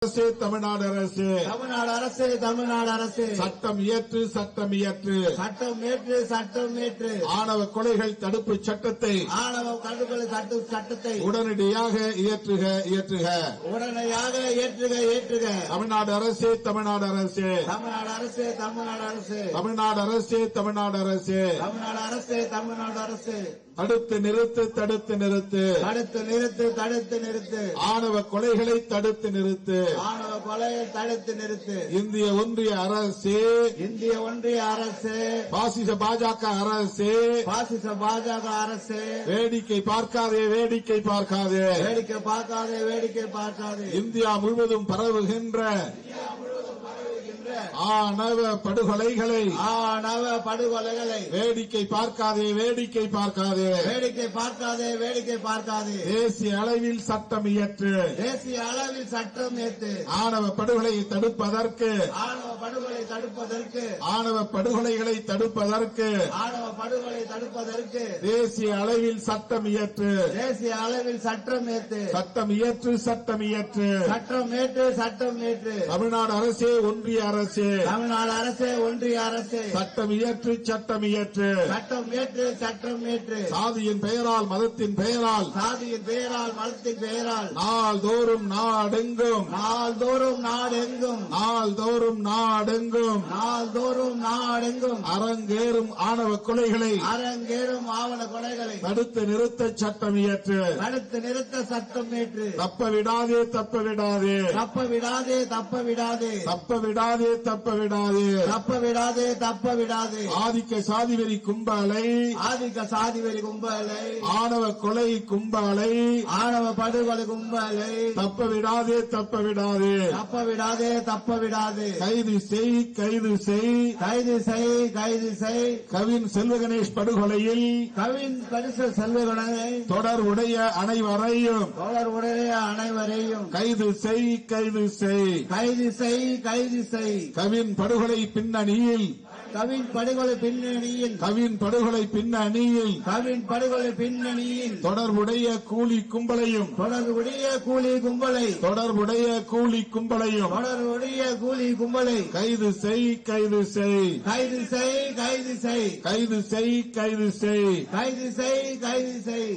அரசு தமிழ்நாடு அரசு தமிழ்நாடு அரசு தமிழ்நாடு அரசு சட்டம் இயற்று சட்டம் இயற்று சட்டம் ஏற்று சட்டம் ஏற்று ஆணவ கொலைகள் தடுப்பு சட்டத்தை ஆணவ கடுகொலை சட்டத்தை உடனடியாக இயற்றுக இயற்றுக உடனடியாக ஏற்றுக ஏற்றுக தமிழ்நாடு அரசு தமிழ்நாடு அரசு தமிழ்நாடு அரசு தமிழ்நாடு அரசு தமிழ்நாடு அரசு தமிழ்நாடு அரசு தமிழ்நாடு அரசு தமிழ்நாடு அரசு தடுத்து நிறுத்து தடுத்து நிறுத்து தடுத்து நிறுத்து தடுத்து நிறுத்து ஆணவ கொலைகளை தடுத்து நிறுத்து ஆணவ கொலையை தடுத்து நிறுத்து இந்திய ஒன்றிய அரசு இந்திய ஒன்றிய அரசு பாசிச பாஜக அரசு பாசிச பாஜக அரசு வேடிக்கை பார்க்காதே வேடிக்கை பார்க்காதே வேடிக்கை பார்க்காதே வேடிக்கை பார்க்காதே இந்தியா முழுவதும் பரவுகின்ற ஆணவ படுகொலைகளை வேடிக்கை பார்க்காதே வேடிக்கை பார்க்காதே வேடிக்கை பார்க்காதே வேடிக்கை பார்க்காதே தேசிய அளவில் சட்டம் இயற்று தேசிய அளவில் சட்டம் ஏற்று ஆணவ படுகொலையை தடுப்பதற்கு ஆணவ படுகொலை தடுப்பதற்கு ஆணவ படுகொலைகளை தடுப்பதற்கு ஆணவ படுகொலை தடுப்பதற்கு தேசிய அளவில் சட்டம் இயற்று தேசிய அளவில் சட்டம் ஏற்று சட்டம் இயற்று சட்டம் இயற்று சட்டம் ஏற்று சட்டம் ஏற்று தமிழ்நாடு அரசே ஒன்றிய அரசு தமிழ்நாடு அரசு ஒன்றிய அரசு சட்டம் இயற்று சட்டம் இயற்று சட்டம் ஏற்று சட்டம் ஏற்று சாதியின் பெயரால் மதத்தின் பெயரால் சாதியின் பெயரால் மதத்தின் பெயரால் நாள்தோறும் நாடெங்கும் நாள்தோறும் நாடெங்கும் நாள்தோறும் நாடெங்கும் நாள்தோறும் நாடெங்கும் அரங்கேறும் ஆணவ கொலைகளை அரங்கேறும் ஆவண கொலைகளை தடுத்து நிறுத்த சட்டம் இயற்று தடுத்து நிறுத்த சட்டம் ஏற்று தப்ப விடாதே தப்ப விடாதே தப்ப விடாதே தப்ப விடாதே தப்ப விடாதே தப்ப விடாதே தப்ப விடாதே தப்ப விடாதே ஆதிக்க சாதிவெறி கும்பலை ஆதிக்க சாதிவெறி கும்பலை ஆணவ கொலை கும்பலை ஆணவ படுகொலை கும்பலை தப்ப விடாதே தப்ப விடாதே தப்ப விடாதே தப்ப விடாதே கைது செய் கைது செய் கைது செய் கைது செய் கவின் செல்வகணேஷ் படுகொலையில் கவின் பரிசு செல்வகுணனை தொடர்புடைய அனைவரையும் தொடர்புடைய அனைவரையும் கைது செய் கைது செய் கைது செய் கைது செய் கவின் படுகொலை பின்னணியில் கவின் படுகொலை பின்னணியில் கவின் படுகொலை பின்னணியில் கவின் படுகொலை பின்னணியில் தொடர்புடைய கூலி கும்பலையும் தொடர்புடைய கூலி கும்பலை தொடர்புடைய கூலி கும்பலையும் தொடர்புடைய கூலி கும்பலை கைது செய் கைது செய் கைது செய் கைது செய் கைது செய் கைது செய் கைது செய் கைது செய்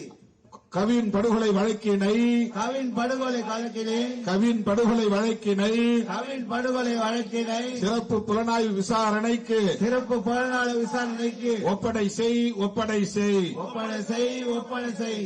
கவின் படுகொலை வழக்கினை கவின் படுகொலை வழக்கினை கவின் படுகொலை வழக்கினை கவின் படுகொலை வழக்கினை சிறப்பு புலனாய்வு விசாரணைக்கு சிறப்பு புலனாய்வு விசாரணைக்கு ஒப்படை செய் ஒப்படை செய் ஒப்படை செய் ஒப்படை செய்